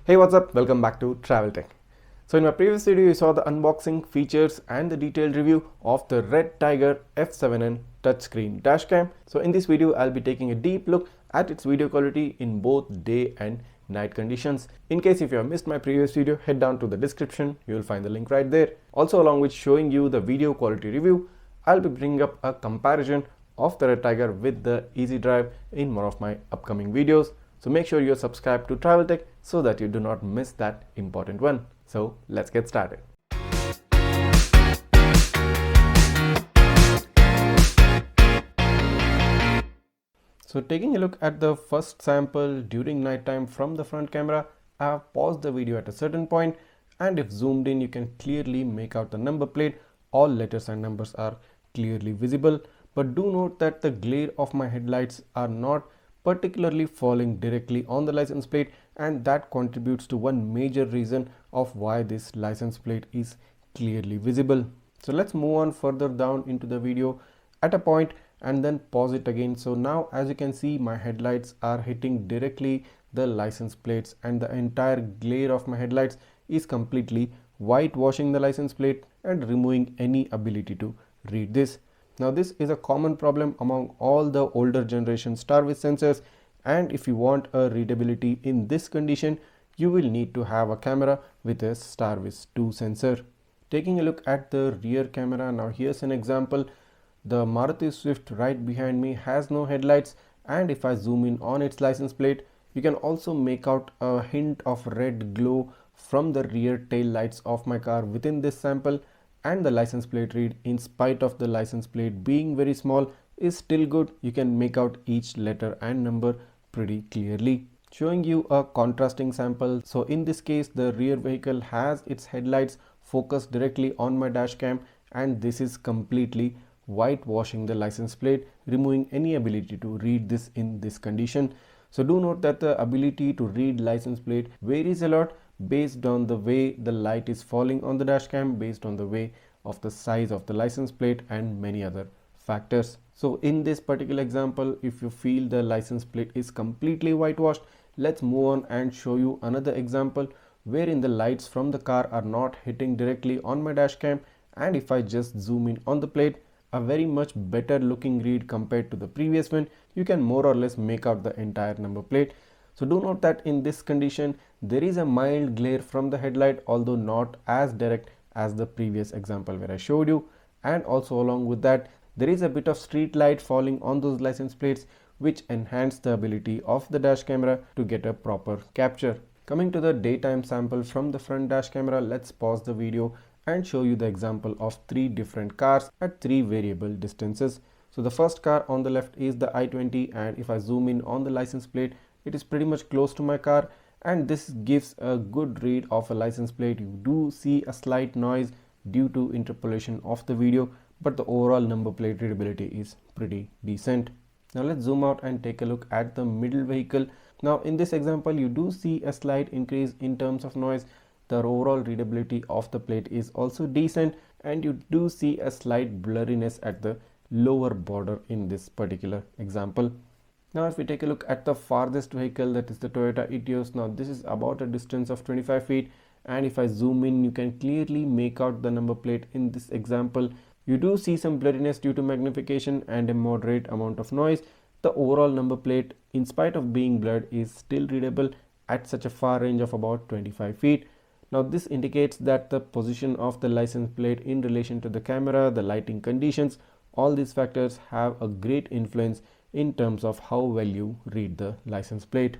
Hey, what's up? Welcome back to Travel Tech. So in my previous video, you saw the unboxing, features and the detailed review of the Redtiger F7N touchscreen dashcam. So in this video, I'll be taking a deep look at its video quality in both day and night conditions. In case if you have missed my previous video, head down to the description. You will find the link right there. Also, along with showing you the video quality review, I'll be bringing up a comparison of the Redtiger with the Easy Drive in one of my upcoming videos. So make sure you're subscribed to Travel Tech so that you do not miss that important one. So let's get started. So taking a look at the first sample during nighttime from the front camera, I have paused the video at a certain point, and if zoomed in, you can clearly make out the number plate. All letters and numbers are clearly visible, but do note that the glare of my headlights are not particularly falling directly on the license plate, and that contributes to one major reason of why this license plate is clearly visible. So let's move on further down into the video at a point and then pause it again. So now, as you can see, my headlights are hitting directly the license plates, and the entire glare of my headlights is completely whitewashing the license plate and removing any ability to read this. Now this is a common problem among all the older generation starvis sensors, and if you want a readability in this condition, you will need to have a camera with a starvis 2 sensor. Taking a look at the rear camera, now here's an example. The Maruti Swift right behind me has no headlights, and if I zoom in on its license plate, you can also make out a hint of red glow from the rear tail lights of my car within this sample. And the license plate read, in spite of the license plate being very small, is still good. You can make out each letter and number pretty clearly. Showing you a contrasting sample. So in this case, the rear vehicle has its headlights focused directly on my dash cam, and this is completely whitewashing the license plate, removing any ability to read this in this condition. So do note that the ability to read license plate varies a lot based on the way the light is falling on the dashcam, based on the way of the size of the license plate and many other factors. So in this particular example, if you feel the license plate is completely whitewashed, let's move on and show you another example wherein the lights from the car are not hitting directly on my dashcam, and if I just zoom in on the plate, a very much better looking read compared to the previous one. You can more or less make out the entire number plate. So do note that in this condition, there is a mild glare from the headlight, although not as direct as the previous example where I showed you. And also along with that, there is a bit of street light falling on those license plates, which enhance the ability of the dash camera to get a proper capture. Coming to the daytime sample from the front dash camera, let's pause the video and show you the example of 3 different cars at 3 variable distances. So the first car on the left is the i20, and if I zoom in on the license plate, it is pretty much close to my car, and this gives a good read of a license plate. You do see a slight noise due to interpolation of the video, but the overall number plate readability is pretty decent. Now let's zoom out and take a look at the middle vehicle. Now in this example, you do see a slight increase in terms of noise. The overall readability of the plate is also decent, and you do see a slight blurriness at the lower border in this particular example. Now if we take a look at the farthest vehicle, that is the Toyota Etios, now this is about a distance of 25 feet, and if I zoom in, you can clearly make out the number plate in this example. You do see some blurriness due to magnification and a moderate amount of noise. The overall number plate, in spite of being blurred, is still readable at such a far range of about 25 feet. Now this indicates that the position of the license plate in relation to the camera, the lighting conditions, all these factors have a great influence in terms of how well you read the license plate.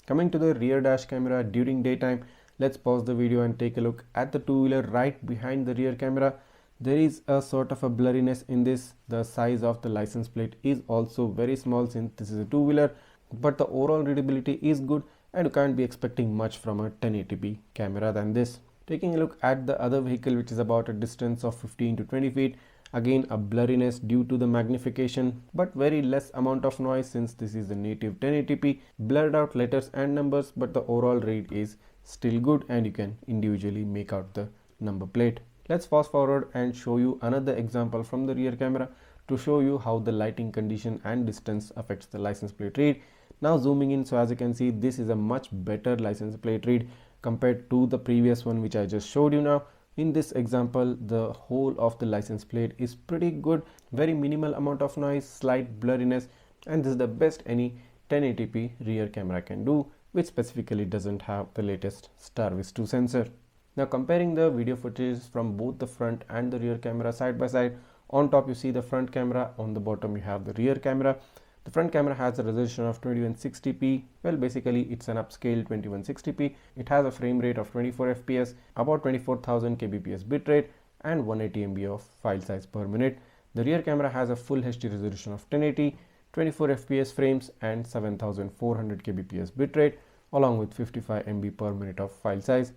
Coming to the rear dash camera during daytime, let's pause the video and take a look at the two-wheeler right behind the rear camera. There is a sort of a blurriness in this. The size of the license plate is also very small since this is a two-wheeler, but the overall readability is good, and you can't be expecting much from a 1080p camera than this. Taking a look at the other vehicle, which is about a distance of 15 to 20 feet, again a blurriness due to the magnification, but very less amount of noise since this is the native 1080p, blurred out letters and numbers, but the overall read is still good, and you can individually make out the number plate. Let's fast forward and show you another example from the rear camera to show you how the lighting condition and distance affects the license plate read. Now zooming in, so as you can see, this is a much better license plate read, compared to the previous one which I just showed you now. In this example, the whole of the license plate is pretty good, very minimal amount of noise, slight blurriness, and this is the best any 1080p rear camera can do, which specifically doesn't have the latest starvis 2 sensor. Now comparing the video footage from both the front and the rear camera side by side, on top you see the front camera, on the bottom you have the rear camera. The front camera has a resolution of 2160p. Well, basically it's an upscale 2160p. It has a frame rate of 24 fps, about 24,000 kbps bitrate, and 180 MB of file size per minute. The rear camera has a full HD resolution of 1080, 24 fps frames, and 7400 kbps bitrate, along with 55 MB per minute of file size.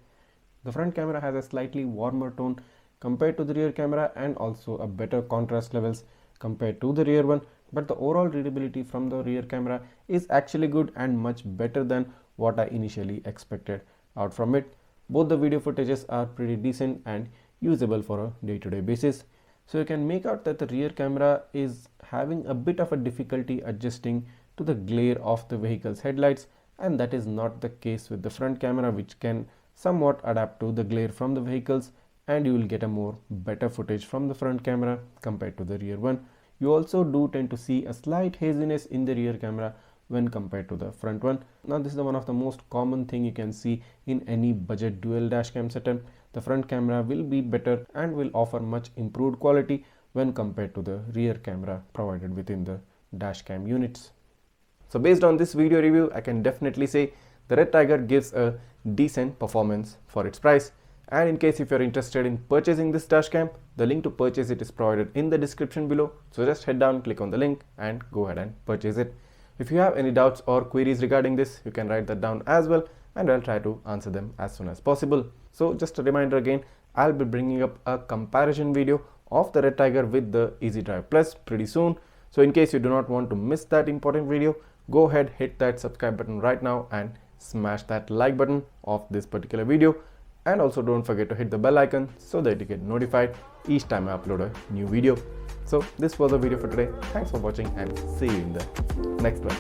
The front camera has a slightly warmer tone compared to the rear camera and also a better contrast levels compared to the rear one, but the overall readability from the rear camera is actually good and much better than what I initially expected out from it. Both the video footages are pretty decent and usable for a day-to-day basis. So you can make out that the rear camera is having a bit of a difficulty adjusting to the glare of the vehicle's headlights, and that is not the case with the front camera, which can somewhat adapt to the glare from the vehicles, and you will get a more better footage from the front camera compared to the rear one. You also do tend to see a slight haziness in the rear camera when compared to the front one. Now this is one of the most common thing you can see in any budget dual dashcam setup. The front camera will be better and will offer much improved quality when compared to the rear camera provided within the dashcam units. So based on this video review, I can definitely say the Redtiger gives a decent performance for its price. And in case if you're interested in purchasing this dashcam, the link to purchase it is provided in the description below. So just head down, click on the link and go ahead and purchase it. If you have any doubts or queries regarding this, you can write that down as well, and I'll try to answer them as soon as possible. So just a reminder again, I'll be bringing up a comparison video of the Redtiger with the Easy Drive Plus pretty soon. So in case you do not want to miss that important video, go ahead, hit that subscribe button right now and smash that like button of this particular video. And also don't forget to hit the bell icon so that you get notified each time I upload a new video. So this was the video for today. Thanks for watching and see you in the next one.